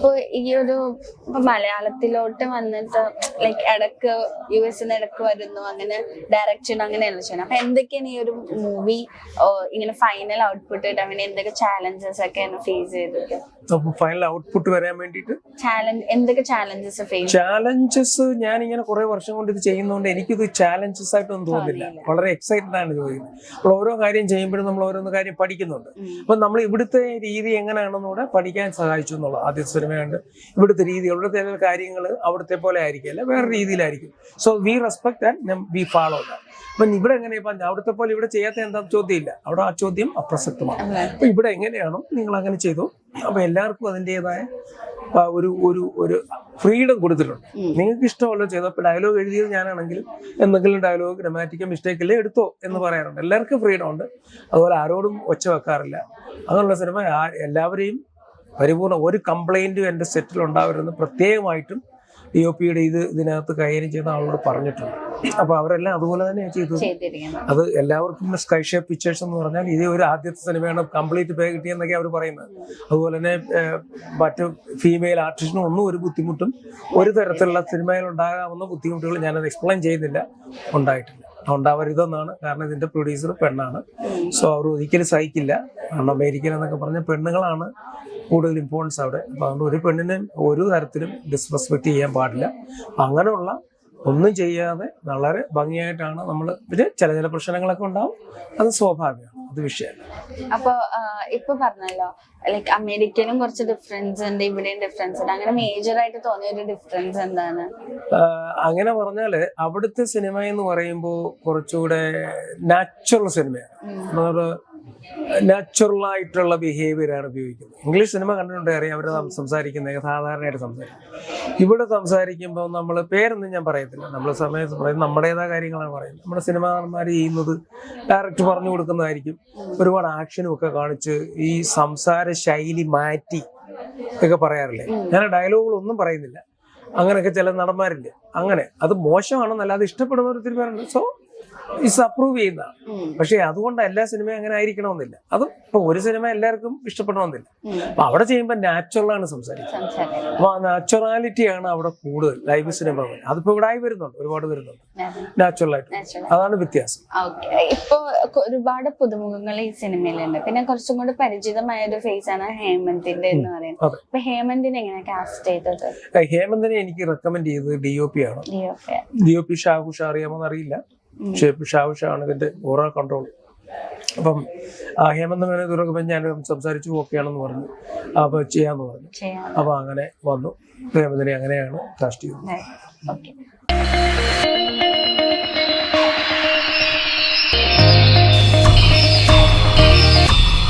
അപ്പൊ ഈ ഒരു മലയാളത്തിലോട്ട് വന്നിട്ട് ലൈക്ക് ഇടക്ക് US ഇടക്ക് വരുന്നു, അങ്ങനെ ഡയറക്ഷൻ അങ്ങനെയല്ല ചെയ്യുന്നത്. അപ്പൊ എന്തൊക്കെയാണ് ഈ ഒരു മൂവി ഇങ്ങനെ ഫൈനൽ ഔട്ട്പുട്ട് ഇട്ട് അങ്ങനെ എന്തൊക്കെ ചാലഞ്ചസ് ഒക്കെയാണ് ഫേസ് ചെയ്തത്? ഫൈനൽ ഔട്ട്പുട്ട് വരാൻ വേണ്ടിയിട്ട് എന്തൊക്കെ ചാലഞ്ചസ് ഞാൻ ഇങ്ങനെ കുറെ വർഷം കൊണ്ട് ഇത് ചെയ്യുന്നതുകൊണ്ട് എനിക്കിത് ചാലഞ്ചസ് ആയിട്ടൊന്നും തോന്നുന്നില്ല. വളരെ എക്സൈറ്റഡ് ആണ് ചോദിക്കുന്നത്. അപ്പോൾ ഓരോ കാര്യം ചെയ്യുമ്പോഴും നമ്മൾ ഓരോന്ന് കാര്യം പഠിക്കുന്നുണ്ട്. അപ്പൊ നമ്മൾ ഇവിടുത്തെ രീതി എങ്ങനെയാണെന്നൂടെ പഠിക്കാൻ സഹായിച്ചു എന്നുള്ളത്. ആദ്യത്തെ സിനിമയുണ്ട്, ഇവിടുത്തെ രീതി, ഇവിടുത്തെ കാര്യങ്ങൾ അവിടുത്തെ പോലെ ആയിരിക്കില്ല, വേറെ രീതിയിലായിരിക്കും. So we respect and we follow that. അപ്പൊ ഇവിടെ എങ്ങനെയാ ഇപ്പൊ അവിടുത്തെ പോലെ ഇവിടെ ചെയ്യാത്ത എന്താ ചോദ്യമില്ല, അവിടെ ആ ചോദ്യം അപ്രസക്തമാണ്. അപ്പൊ ഇവിടെ എങ്ങനെയാണോ നിങ്ങൾ അങ്ങനെ ചെയ്തു. അപ്പൊ എല്ലാവർക്കും അതിൻ്റെതായ ഒരു ഒരു ഒരു ഫ്രീഡം കൊടുത്തിട്ടുണ്ട്. നിങ്ങൾക്ക് ഇഷ്ടമുള്ള ചെയ്തോ. ഇപ്പൊ ഡയലോഗ് എഴുതിയത് ഞാനാണെങ്കിലും എന്തെങ്കിലും ഡയലോഗ് ഗ്രാമാറ്റിക്കൽ മിസ്റ്റേക്ക് ഇല്ലേ എടുത്തോ എന്ന് പറയാറുണ്ട്. എല്ലാവർക്കും ഫ്രീഡം ഉണ്ട്. അതുപോലെ ആരോടും ഒച്ച വെക്കാറില്ല. അങ്ങനെയുള്ള സിനിമ എല്ലാവരെയും പരിപൂർണ്ണ ഒരു കംപ്ലൈന്റും എൻ്റെ സെറ്റിൽ ഉണ്ടാവരുതെന്ന് പ്രത്യേകമായിട്ടും DOPയുടെ ഇതിനകത്ത് കൈകാര്യം ചെയ്യുന്ന ആളോട് പറഞ്ഞിട്ടുണ്ട്. അപ്പൊ അവരെല്ലാം അതുപോലെ തന്നെയാണ് ചെയ്തത്. അത് എല്ലാവർക്കും സ്കൈ ഷേപ്പ് പിക്ചേഴ്സ് എന്ന് പറഞ്ഞാൽ ഇത് ഒരു ആദ്യത്തെ സിനിമയാണ്, കംപ്ലീറ്റ് പേ കിട്ടിയെന്നൊക്കെ അവർ പറയുന്നത്. അതുപോലെ തന്നെ മറ്റു ഫീമെയിൽ ആർട്ടിസ്റ്റിനും ഒന്നും ഒരു ബുദ്ധിമുട്ടും, ഒരു തരത്തിലുള്ള സിനിമയിൽ ഉണ്ടാകാവുന്ന ബുദ്ധിമുട്ടുകൾ ഞാനത് എക്സ്പ്ലെയിൻ ചെയ്യുന്നില്ല, ഉണ്ടായിട്ടില്ല. ഉണ്ടാവരുതെന്നാണ്. കാരണം ഇതിന്റെ പ്രൊഡ്യൂസർ പെണ്ണാണ്. സോ അവർ ഒരിക്കലും സഹിക്കില്ല. കാരണം അമേരിക്കൻ എന്നൊക്കെ പറഞ്ഞ പെണ്ണുങ്ങളാണ് കൂടുതൽ ഇമ്പോർട്ടൻസ് അവിടെ. അപ്പൊ അതുകൊണ്ട് ഒരു പെണ്ണിനെ ഒരു തരത്തിലും ഡിസ്റെസ്പെക്ട് ചെയ്യാൻ പാടില്ല. അങ്ങനെയുള്ള ഒന്നും ചെയ്യാതെ വളരെ ഭംഗിയായിട്ടാണ് നമ്മൾ. പിന്നെ ചില പ്രശ്നങ്ങളൊക്കെ ഉണ്ടാവും, അത് സ്വാഭാവികമാണ്, അത് വിഷയമല്ല. അപ്പൊ ഇപ്പൊ പറഞ്ഞല്ലോ ലൈക്ക് അമേരിക്കയിലും കുറച്ച് ഡിഫറൻസ് ഉണ്ട്, ഇവിടെയും ഡിഫറൻസ് ഉണ്ട്. അങ്ങനെ മേജർ ആയിട്ട് തോന്നിയ ഒരു ഡിഫറൻസ് എന്താണ്? അങ്ങനെ പറഞ്ഞാല് അവിടുത്തെ സിനിമ എന്ന് പറയുമ്പോൾ കുറച്ചുകൂടെ നാച്ചുറൽ സിനിമയാണ്. നാച്ചുറൽ ആയിട്ടുള്ള ബിഹേവിയറാണ് ഉപയോഗിക്കുന്നത്. ഇംഗ്ലീഷ് സിനിമ കണ്ടിട്ടുണ്ട്, അറിയാം അവർ സംസാരിക്കുന്നത് സാധാരണയായിട്ട് സംസാരിക്കും. ഇവിടെ സംസാരിക്കുമ്പോൾ നമ്മൾ പേരൊന്നും ഞാൻ പറയത്തില്ല, നമ്മൾ സമയത്ത് പറയും നമ്മുടേതായ കാര്യങ്ങളാണ് പറയുന്നത്. നമ്മുടെ സിനിമാ നടന്മാർ ചെയ്യുന്നത് ഡയറക്റ്റ് പറഞ്ഞു കൊടുക്കുന്നതായിരിക്കും. ഒരുപാട് ആക്ഷനും ഒക്കെ കാണിച്ച് ഈ സംസാര ശൈലി മാറ്റി ഒക്കെ പറയാറില്ലേ. ഞാൻ ഡയലോഗുകളൊന്നും പറയുന്നില്ല. അങ്ങനെയൊക്കെ ചില നടന്മാരില്ല. അങ്ങനെ അത് മോശമാണെന്നല്ല, അത് ഇഷ്ടപ്പെടുന്ന ഒരു പേരുണ്ട്. സോ ഇസ് അപ്രൂവ് ചെയ്യുന്ന. പക്ഷെ അതുകൊണ്ട് എല്ലാ സിനിമയും അങ്ങനെ ആയിരിക്കണമെന്നില്ല. അത് ഇപ്പൊ ഒരു സിനിമ എല്ലാവർക്കും ഇഷ്ടപ്പെടണമെന്നില്ല. അപ്പൊ അവിടെ ചെയ്യുമ്പോൾ നാച്ചുറലാണ് സംസാരിക്കുന്നത്. അപ്പൊ ആ നാച്ചുറാലിറ്റിയാണ് അവിടെ കൂടുതൽ ലൈവ് സിനിമ. അതിപ്പോ ഇവിടെ ആയി വരുന്നുണ്ട്, ഒരുപാട് വരുന്നുണ്ട് നാച്ചുറലായിട്ട്. അതാണ് വ്യത്യാസം. ഇപ്പൊ ഒരുപാട് പുതുമുഖങ്ങൾ ഈ സിനിമയിലുണ്ട്. പിന്നെ കുറച്ചും കൂടി പരിചിതമായ ഒരു ഫേസ് ആണ് ഹേമന്തിന്റെ എന്ന് പറയുന്നത്. അപ്പൊ ഹേമന്തിനെ എങ്ങനെ കാസ്റ്റ് ചെയ്തത്? ഹേമന്തിനെ എനിക്ക് റെക്കമെൻഡ് ചെയ്തത് DOP ആണ്. DOP ഷാഹുഷ അറിയാമോന്ന് അറിയില്ല. ഷാഹുഷാണ് ഇതിന്റെ ഓവറോൾ കൺട്രോൾ. അപ്പം ഹേമന്ത് മേനോൻ റെക്കമെൻഡ് ഞാൻ സംസാരിച്ചു, ഓക്കെയാണെന്ന് പറഞ്ഞു. അപ്പൊ ചെയ്യാന്ന് പറഞ്ഞു. അപ്പൊ അങ്ങനെ വന്നു. ഹേമന്തിനെ അങ്ങനെയാണ് കാസ്റ്റ് ചെയ്തത്.